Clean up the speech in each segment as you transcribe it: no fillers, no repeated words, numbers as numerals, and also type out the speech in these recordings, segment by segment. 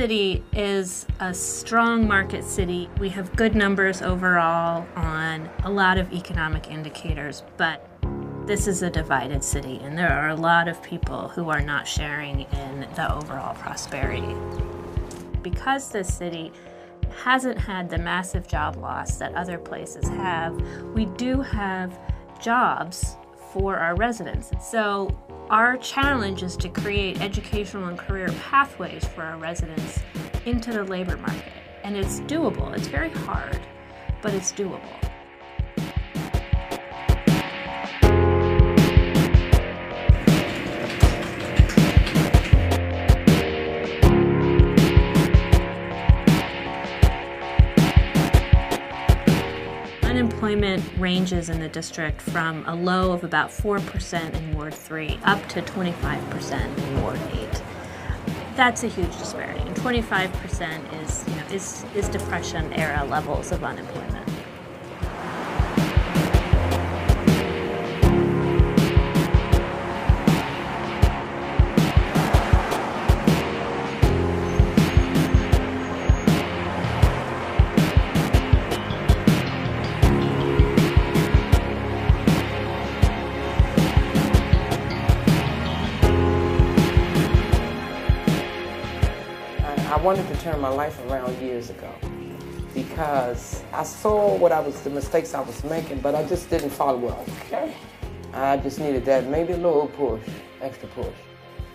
city is a strong market city. We have good numbers overall on a lot of economic indicators, but this is a divided city, and there are a lot of people who are not sharing in the overall prosperity. Because this city hasn't had the massive job loss that other places have, we do have jobs for our residents. So our challenge is to create educational and career pathways for our residents into the labor market. And it's doable. It's very hard, but it's doable. Unemployment ranges in the district from a low of about 4% in Ward 3 up to 25% in Ward 8. That's a huge disparity, and 25% is Depression era levels of unemployment. I wanted to turn my life around years ago because I saw the mistakes I was making, but I just didn't follow up. Okay. I just needed that, maybe a little push, extra push.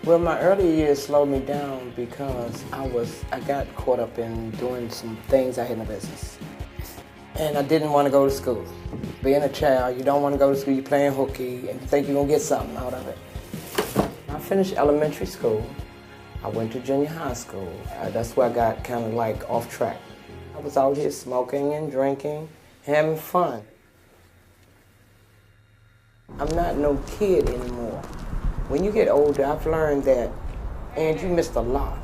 Well, my early years slowed me down because I got caught up in doing some things I had in the business. And I didn't want to go to school. Being a child, you don't want to go to school, you're playing hooky, and you think you're going to get something out of it. I finished elementary school. I went to junior high school. That's where I got kind of like off track. I was out here smoking and drinking, having fun. I'm not no kid anymore. When you get older, I've learned that, and you missed a lot.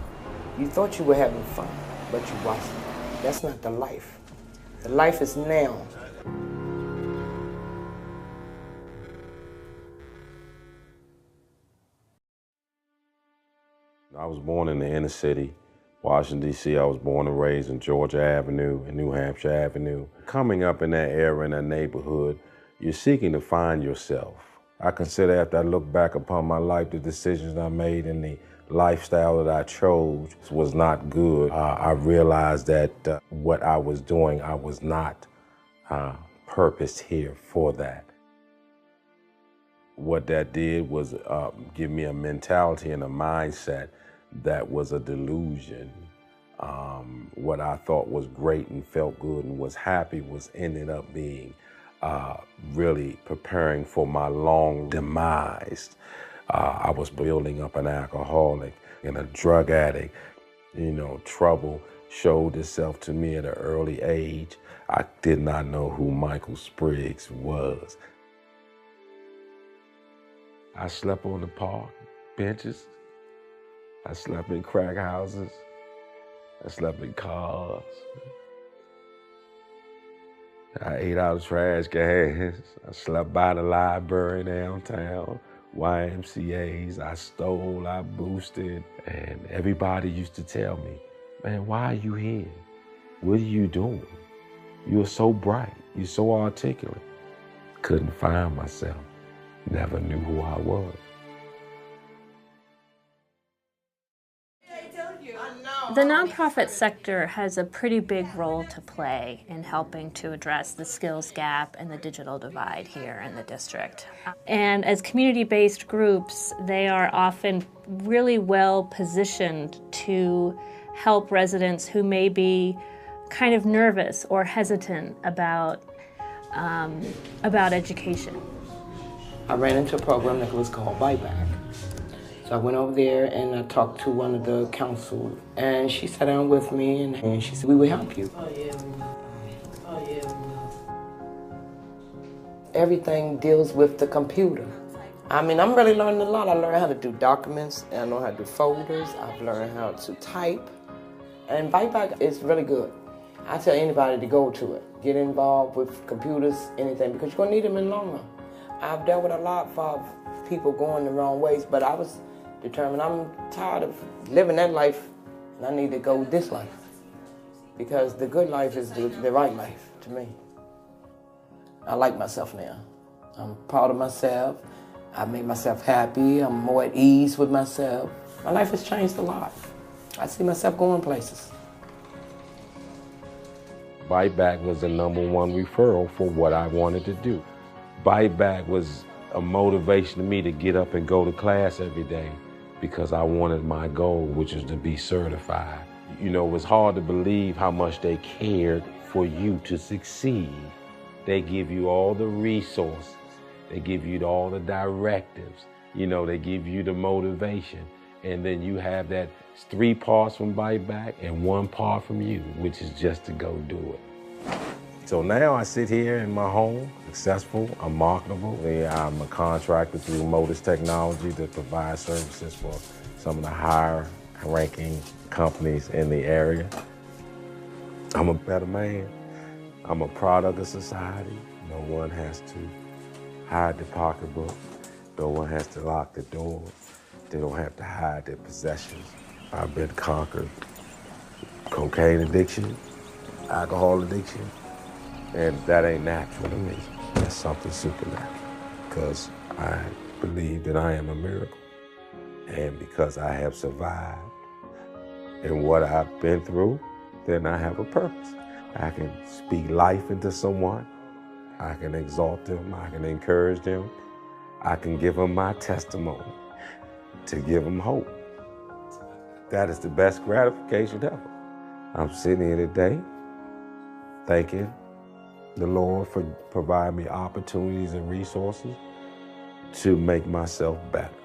You thought you were having fun, but you wasn't. That's not the life. The life is now. I was born in the inner city, Washington, D.C. I was born and raised in Georgia Avenue and New Hampshire Avenue. Coming up in that era, in that neighborhood, you're seeking to find yourself. I consider, after I look back upon my life, the decisions I made and the lifestyle that I chose was not good. I realized that what I was doing, I was not purposed here for that. What that did was give me a mentality and a mindset that was a delusion. What I thought was great and felt good and was happy ended up being really preparing for my long demise. I was building up an alcoholic and a drug addict. Trouble showed itself to me at an early age. I did not know who Michael Spriggs was. I slept on the park benches. I slept in crack houses. I slept in cars. I ate out of trash cans. I slept by the library downtown, YMCAs. I stole, I boosted. And everybody used to tell me, man, why are you here? What are you doing? You're so bright. You're so articulate. Couldn't find myself. Never knew who I was. The nonprofit sector has a pretty big role to play in helping to address the skills gap and the digital divide here in the district. And as community-based groups, they are often really well positioned to help residents who may be kind of nervous or hesitant about education. I ran into a program that was called Byte. So I went over there and I talked to one of the council, and she sat down with me and she said, we will help you. Everything deals with the computer. I mean, I'm really learning a lot. I learned how to do documents, and I know how to do folders. I've learned how to type, and Byte is really good. I tell anybody to go to it. Get involved with computers, anything, because you're going to need them in the long run. I've dealt with a lot of people going the wrong ways, but I was determined. I'm tired of living that life I need to go with this life. Because the good life is the right life to me. I like myself now. I'm proud of myself. I made myself happy. I'm more at ease with myself. My life has changed a lot. I see myself going places. Byte was the #1 referral for what I wanted to do. Byte was a motivation to me to get up and go to class every day because I wanted my goal, which is to be certified. You know, it was hard to believe how much they cared for you to succeed. They give you all the resources. They give you all the directives. You know, they give you the motivation. And then you have that 3 parts from Byte and 1 part from you, which is just to go do it. So now I sit here in my home, successful, I'm marketable. I'm a contractor through Modus Technology that provides services for some of the higher ranking companies in the area. I'm a better man. I'm a product of society. No one has to hide the pocketbook. No one has to lock the door. They don't have to hide their possessions. I've been conquered cocaine addiction, alcohol addiction, and that ain't natural to me. That's something supernatural because I believe that I am a miracle. And because I have survived and what I've been through, then I have a purpose. I can speak life into someone. I can exalt them. I can encourage them. I can give them my testimony to give them hope. That is the best gratification ever. I'm sitting here today thanking the Lord for providing me opportunities and resources to make myself better.